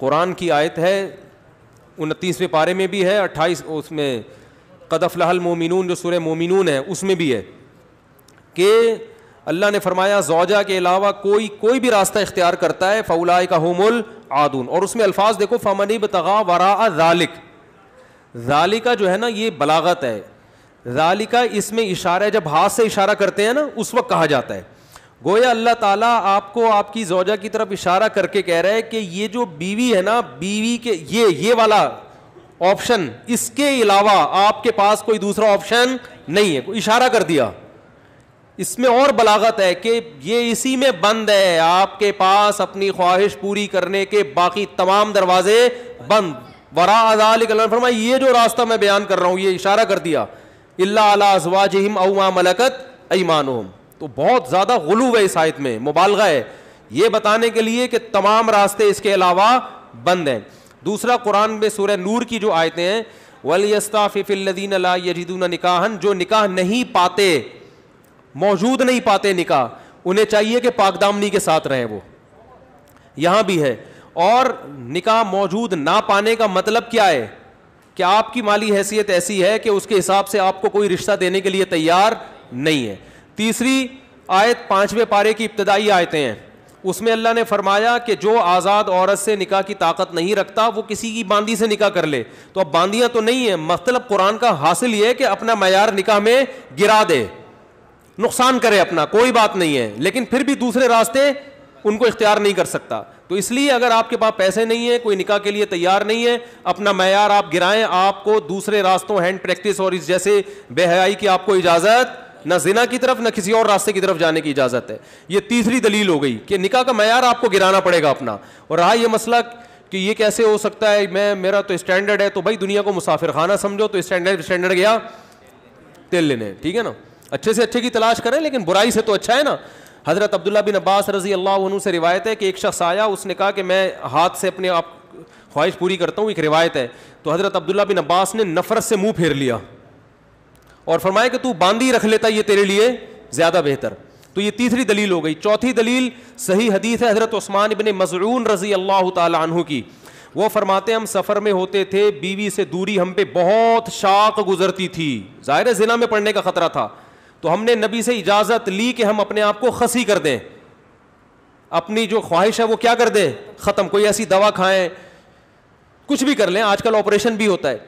قرآن کی آیت ہے 29ویں پارے میں بھی ہے, 28 اس میں قد افلح المؤمنون جو سورہ مومنون ہے اس میں بھی ہے کہ اللہ نے فرمایا زوجہ کے علاوہ کوئی بھی راستہ اختیار کرتا ہے فاولئک ھم العادون. اور اس میں الفاظ دیکھو فمن ابتغى وراء ذلک, ذالک جو ہے نا یہ بلاغت ہے, ذالک اس میں اشارہ ہے, جب ہاتھ سے اشارہ کرتے ہیں نا اس وقت کہا جاتا ہے. گویا اللہ تعالیٰ آپ کو آپ کی زوجہ کی طرف اشارہ کر کے کہہ رہا ہے کہ یہ جو بیوی ہے نا, بیوی کے یہ والا آپشن, اس کے علاوہ آپ کے پاس کوئی دوسرا آپشن نہیں ہے. کوئی اشارہ کر دیا, اس میں اور بلاغت ہے کہ یہ اسی میں بند ہے, آپ کے پاس اپنی خواہش پوری کرنے کے باقی تمام دروازے بند. وراء ذلک اللہ نے فرمایا یہ جو راستہ میں بیان کر رہا ہوں یہ اشارہ کر دیا الا علی ازواجہم او ما ملکت ایمانہم. تو بہت زیادہ غلو ہے اس آیت میں, مبالغہ ہے یہ بتانے کے لیے کہ تمام راستے اس کے علاوہ بند ہیں. دوسرا قرآن میں سورہ نور کی جو آیتیں ہیں وَلْيَسْتَعْفِفِ الَّذِينَ لَا يَجِدُونَ نِكَاحًا, جو نکاح نہیں پاتے, موجود نہیں پاتے نکاح, انہیں چاہیے کہ پاک دامنی کے ساتھ رہیں. وہ یہاں بھی ہے. اور نکاح موجود نہ پانے کا مطلب کیا ہے کہ آپ کی مالی حیثیت ایسی ہے کہ اس کے حساب سے آپ کو کوئی رشتہ دینے کے لیے تیار نہیں ہے. تیسری آیت 5ویں پارے کی ابتدائی آیتیں ہیں, اس میں اللہ نے فرمایا کہ جو آزاد عورت سے نکاح کی طاقت نہیں رکھتا وہ کسی کی باندی سے نکاح کر لے. تو اب باندیاں تو نہیں ہیں, مطلب قرآن کا حاصل یہ ہے کہ اپنا معیار نکاح میں گرا دے, نقصان کرے اپنا, کوئی بات نہیں ہے, لیکن پھر بھی دوسرے راستے ان کو اختیار نہیں کر سکتا. تو اس لیے اگر آپ کے پاس پیسے نہیں ہیں, کوئی نکاح کے لیے تیار نہیں ہے, اپنا معیار آپ گرائیں, آپ کو دوسرے راستوں ہینڈ پریکٹس اور اس جیسے بے حیائی کی آپ کو اجازت, نہ زنا کی طرف نہ کسی اور راستے کی طرف جانے کی اجازت ہے. یہ تیسری دلیل ہو گئی کہ نکاح کا معیار آپ کو گرانا پڑے گا اپنا. اور رہا یہ مسئلہ کہ یہ کیسے ہو سکتا ہے, میرا تو اسٹینڈرڈ ہے, تو بھائی دنیا کو مسافر خانہ سمجھو, تو اسٹینڈرڈ گیا تیل لینے, ٹھیک ہے نا, اچھے سے اچھے کی تلاش کریں لیکن برائی سے تو اچھا ہے نا. حضرت عبداللہ بن عباس رضی اللہ عنہ سے روایت ہے کہ ایک شخص آیا, اس نے کہا کہ میں ہاتھ سے اپنے آپ خواہش پوری کرتا ہوں, ایک روایت ہے. تو حضرت عبداللہ بن عباس نے نفرت سے منہ پھیر لیا اور فرمایا کہ تو باندھی رکھ لیتا یہ تیرے لیے زیادہ بہتر. تو یہ تیسری دلیل ہو گئی. چوتھی دلیل صحیح حدیث ہے حضرت عثمان بن مظعون رضی اللہ تعالی عنہ کی. وہ فرماتے ہم سفر میں ہوتے تھے, بیوی سے دوری ہم پہ بہت شاق گزرتی تھی, ظاہر زنا میں پڑنے کا خطرہ تھا, تو ہم نے نبی سے اجازت لی کہ ہم اپنے آپ کو خسی کر دیں, اپنی جو خواہش ہے وہ کیا کر دیں, ختم, کوئی ایسی دوا کھائیں, کچھ بھی کر لیں, آج کل آپریشن بھی ہوتا ہے.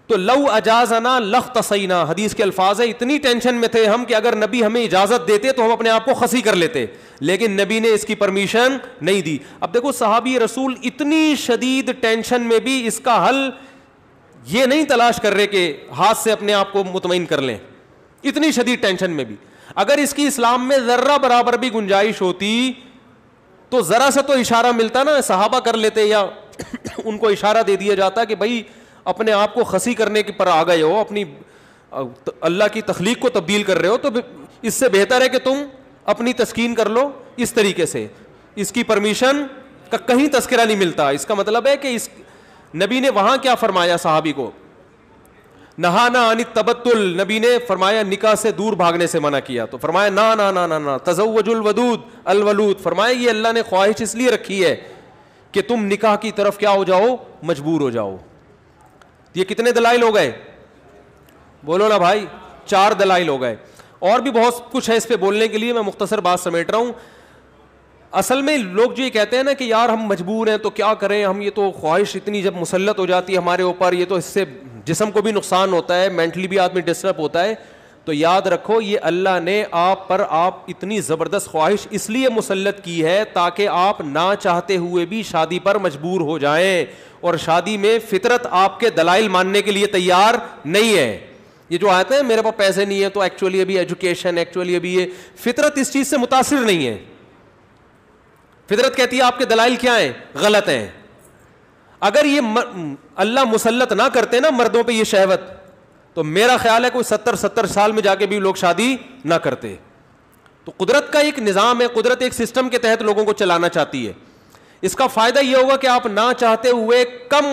تو لو اجازنا لاختصینا, حدیث کے الفاظ ہے, اتنی ٹینشن میں تھے ہم کہ اگر نبی ہمیں اجازت دیتے تو ہم اپنے آپ کو خسی کر لیتے, لیکن نبی نے اس کی پرمیشن نہیں دی. اب دیکھو صحابی رسول اتنی شدید ٹینشن میں بھی اس کا حل یہ نہیں تلاش کر رہے کہ ہاتھ سے اپنے آپ کو مطمئن کر لیں, اتنی شدید ٹینشن میں بھی. اگر اس کی اسلام میں ذرہ برابر بھی گنجائش ہوتی تو ذرا سا تو اشارہ ملتا نا, صحابہ کر لیتے یا ان کو اشارہ دے دیا جاتا کہ بھائی اپنے آپ کو خسی کرنے کے پر آ گئے ہو, اپنی اللہ کی تخلیق کو تبدیل کر رہے ہو, تو اس سے بہتر ہے کہ تم اپنی تسکین کر لو اس طریقے سے. اس کی پرمیشن کا کہیں تذکرہ نہیں ملتا. اس کا مطلب ہے کہ اس نبی نے وہاں کیا فرمایا صحابی کو, نہانا عن التبتل, نبی نے فرمایا نکاح سے دور بھاگنے سے منع کیا. تو فرمایا نا نا نا نا نا تزوج الودود الولود, فرمایا یہ اللہ نے خواہش اس لیے رکھی ہے کہ تم نکاح کی طرف کیا ہو جاؤ, مجبور ہو جاؤ. یہ کتنے دلائل ہو گئے, بولو نا بھائی, 4 دلائل ہو گئے. اور بھی بہت کچھ ہے اس پہ بولنے کے لیے, میں مختصر بات سمیٹ رہا ہوں. اصل میں لوگ جو یہ کہتے ہیں نا کہ یار ہم مجبور ہیں تو کیا کریں, ہم یہ تو خواہش اتنی جب مسلط ہو جاتی ہے ہمارے اوپر, یہ تو اس سے جسم کو بھی نقصان ہوتا ہے, مینٹلی بھی آدمی ڈسٹرب ہوتا ہے. تو یاد رکھو یہ اللہ نے آپ پر اتنی زبردست خواہش اس لیے مسلط کی ہے تاکہ آپ نہ چاہتے ہوئے بھی شادی پر مجبور ہو جائیں, اور شادی میں فطرت آپ کے دلائل ماننے کے لیے تیار نہیں ہے. یہ جو آتے ہیں میرے پاس پیسے نہیں ہے تو ایکچولی ابھی ایجوکیشن, ایکچولی ابھی یہ, فطرت اس چیز سے متاثر نہیں ہے. فطرت کہتی ہے آپ کے دلائل کیا ہیں, غلط ہیں. اگر یہ اللہ مسلط نہ کرتے نا مردوں پہ یہ شہوت, تو میرا خیال ہے کوئی 70 سال میں جا کے بھی لوگ شادی نہ کرتے. تو قدرت کا ایک نظام ہے, قدرت ایک سسٹم کے تحت لوگوں کو چلانا چاہتی ہے. اس کا فائدہ یہ ہوگا کہ آپ نہ چاہتے ہوئے کم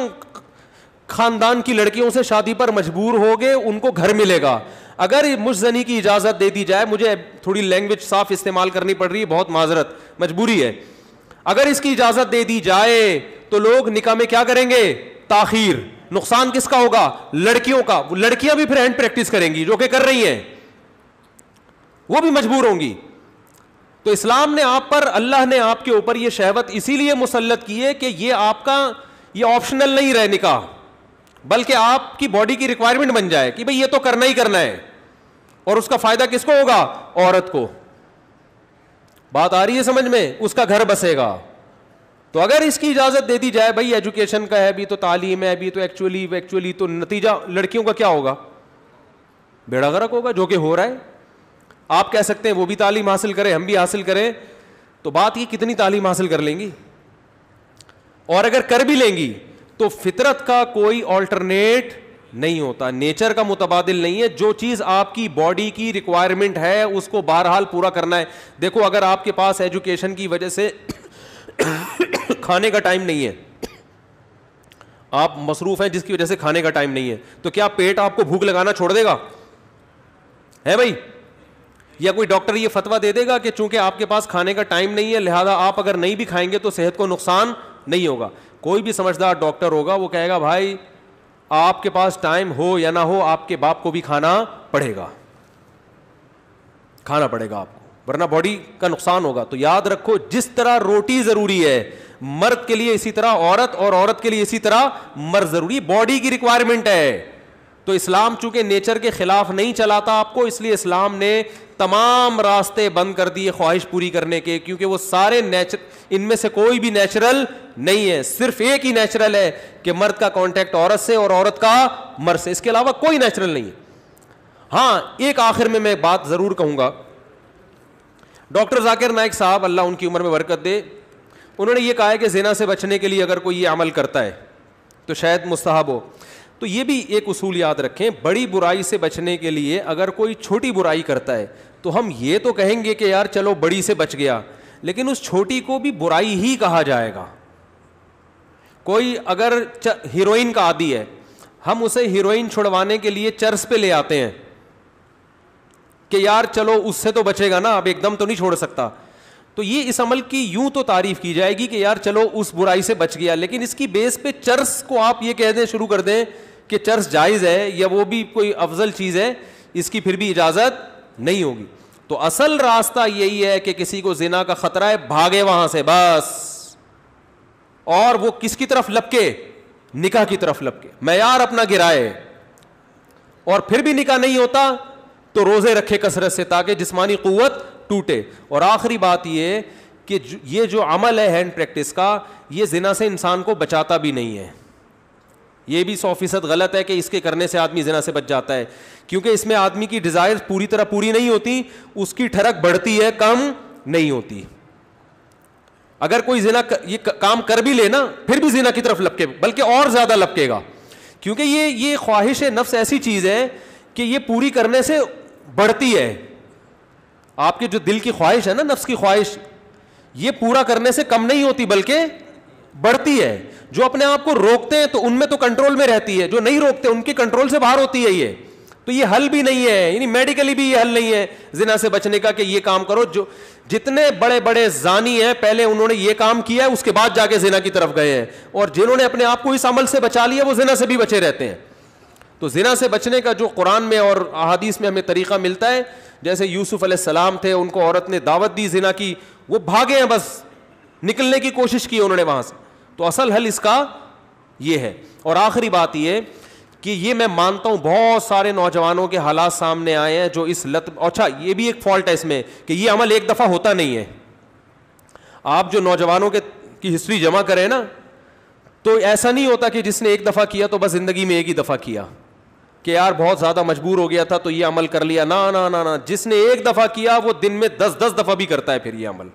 خاندان کی لڑکیوں سے شادی پر مجبور ہوگے, ان کو گھر ملے گا. اگر مجھ زنی کی اجازت دے دی جائے, مجھے تھوڑی لینگویج صاف استعمال کرنی پڑ رہی ہے, بہت معذرت, مجبوری ہے. اگر اس کی اجازت دے دی جائے تو لوگ نکاح میں کیا کریں گے؟ تاخیر. نقصان کس کا ہوگا؟ لڑکیوں کا. لڑکیاں بھی پھر ہینڈ پریکٹس کریں گی جو کہ کر رہی ہیں, وہ بھی مجبور ہوں گی. تو اسلام نے آپ پر, اللہ نے آپ کے اوپر یہ شہوت اسی لیے مسلط کی ہے کہ یہ آپ کا یہ آپشنل نہیں رہے نکاح, بلکہ آپ کی باڈی کی ریکوائرمنٹ بن جائے کہ بھئی یہ تو کرنا ہی کرنا ہے. اور اس کا فائدہ کس کو ہوگا؟ عورت کو. بات آ رہی ہے سمجھ میں؟ اس کا گھر بسے گا. تو اگر اس کی اجازت دے دی جائے بھائی ایجوکیشن کا ہے بھی تو تعلیم ہے بھی تو ایکچولی تو نتیجہ لڑکیوں کا کیا ہوگا؟ بیڑا غرق ہوگا, جو کہ ہو رہا ہے. آپ کہہ سکتے ہیں وہ بھی تعلیم حاصل کریں, ہم بھی حاصل کریں, تو بات یہ کتنی تعلیم حاصل کر لیں گی؟ اور اگر کر بھی لیں گی تو فطرت کا کوئی آلٹرنیٹ نہیں ہوتا, نیچر کا متبادل نہیں ہے. جو چیز آپ کی باڈی کی ریکوائرمنٹ ہے اس کو بہرحال پورا کرنا ہے. دیکھو اگر آپ کے پاس ایجوکیشن کی وجہ سے کھانے کا ٹائم نہیں ہے, آپ مصروف ہیں جس کی وجہ سے کھانے کا ٹائم نہیں ہے, تو کیا پیٹ آپ کو بھوک لگانا چھوڑ دے گا؟ ہے بھائی؟ یا کوئی ڈاکٹر یہ فتویٰ دے دے گا کہ چونکہ آپ کے پاس کھانے کا ٹائم نہیں ہے لہذا آپ اگر نہیں بھی کھائیں گے تو صحت کو نقصان نہیں ہوگا؟ کوئی بھی سمجھدار ڈاکٹر ہوگا وہ کہے گا بھائی آپ کے پاس ٹائم ہو یا نہ ہو آپ کے باپ کو بھی کھانا پڑے گا آپ کو, ورنہ باڈی کا نقصان ہوگا. تو یاد رکھو جس طرح روٹی ضروری ہے مرد کے لیے اسی طرح عورت, اور عورت کے لیے اسی طرح مرد ضروری, باڈی کی ریکوائرمنٹ ہے. تو اسلام چونکہ نیچر کے خلاف نہیں چلاتا آپ کو, اس لیے اسلام نے تمام راستے بند کر دیے خواہش پوری کرنے کے, کیونکہ وہ سارے ان میں سے کوئی بھی نیچرل نہیں ہے. صرف ایک ہی نیچرل ہے کہ مرد کا کانٹیکٹ عورت سے اور عورت کا مرد سے, اس کے علاوہ کوئی نیچرل نہیں ہے. ہاں ایک آخر میں بات ضرور کہوں گا, ڈاکٹر ذاکر نائک صاحب اللہ ان کی عمر میں برکت دے, انہوں نے یہ کہا ہے کہ زنا سے بچنے کے لیے اگر کوئی یہ عمل کرتا ہے تو شاید مستحب ہو. تو یہ بھی ایک اصول یاد رکھیں, بڑی برائی سے بچنے کے لیے اگر کوئی چھوٹی برائی کرتا ہے تو ہم یہ تو کہیں گے کہ یار چلو بڑی سے بچ گیا, لیکن اس چھوٹی کو بھی برائی ہی کہا جائے گا. کوئی اگر ہیروئن کا عادی ہے, ہم اسے ہیروئن چھڑوانے کے لیے چرس پہ لے آتے ہیں کہ یار چلو اس سے تو بچے گا نا, اب ایک دم تو نہیں چھوڑ سکتا, تو یہ اس عمل کی یوں تو تعریف کی جائے گی کہ یار چلو اس برائی سے بچ گیا, لیکن اس کی بیس پہ چرس کو آپ یہ کہہ دیں شروع کر دیں کہ چرس جائز ہے یا وہ بھی کوئی افضل چیز ہے, اس کی پھر بھی اجازت نہیں ہوگی. تو اصل راستہ یہی ہے کہ کسی کو زنا کا خطرہ ہے بھاگے وہاں سے بس, اور وہ کس کی طرف لپکے؟ نکاح کی طرف لپکے, معیار اپنا گرائے, اور پھر بھی نکاح نہیں ہوتا تو روزے رکھے کثرت سے تاکہ جسمانی قوت ٹوٹے. اور آخری بات یہ کہ یہ جو عمل ہے ہینڈ پریکٹس کا, یہ زنا سے انسان کو بچاتا بھی نہیں ہے. یہ بھی 100% غلط ہے کہ اس کے کرنے سے آدمی زنا سے بچ جاتا ہے, کیونکہ اس میں آدمی کی ڈیزائر پوری طرح پوری نہیں ہوتی, اس کی ٹھڑک بڑھتی ہے کم نہیں ہوتی. اگر کوئی زنا یہ کام کر بھی لے نا پھر بھی زنا کی طرف لپکے, بلکہ اور زیادہ لپکے گا, کیونکہ یہ خواہش نفس ایسی چیز ہے کہ یہ پوری کرنے سے بڑھتی ہے. آپ کے جو دل کی خواہش ہے نا, نفس کی خواہش, یہ پورا کرنے سے کم نہیں ہوتی بلکہ بڑھتی ہے. جو اپنے آپ کو روکتے ہیں تو ان میں تو کنٹرول میں رہتی ہے, جو نہیں روکتے ان کے کنٹرول سے باہر ہوتی ہے. یہ تو یہ حل بھی نہیں ہے, یعنی میڈیکلی بھی یہ حل نہیں ہے زنا سے بچنے کا کہ یہ کام کرو. جو جتنے بڑے بڑے زانی ہیں پہلے انہوں نے یہ کام کیا ہے, اس کے بعد جا کے زنا کی طرف گئے ہیں, اور جنہوں نے اپنے آپ کو اس عمل سے بچا لیا وہ زنا سے بھی بچے رہتے ہیں. تو زنا سے بچنے کا جو قرآن میں اور احادیث میں ہمیں طریقہ ملتا ہے, جیسے یوسف علیہ السلام تھے, ان کو عورت نے دعوت دی زنا کی, وہ بھاگے ہیں, بس نکلنے کی کوشش کی انہوں نے وہاں سے. تو اصل حل اس کا یہ ہے. اور آخری بات یہ کہ یہ میں مانتا ہوں بہت سارے نوجوانوں کے حالات سامنے آئے ہیں جو اس لت, اچھا یہ بھی ایک فالٹ ہے اس میں کہ یہ عمل ایک دفعہ ہوتا نہیں ہے. آپ جو نوجوانوں کی ہسٹری جمع کریں نا, تو ایسا نہیں ہوتا کہ جس نے ایک دفعہ کیا تو بس زندگی میں ایک ہی دفعہ کیا کہ یار بہت زیادہ مجبور ہو گیا تھا تو یہ عمل کر لیا. نا نا نا نا, جس نے ایک دفعہ کیا وہ دن میں 10 دفعہ بھی کرتا ہے پھر یہ عمل.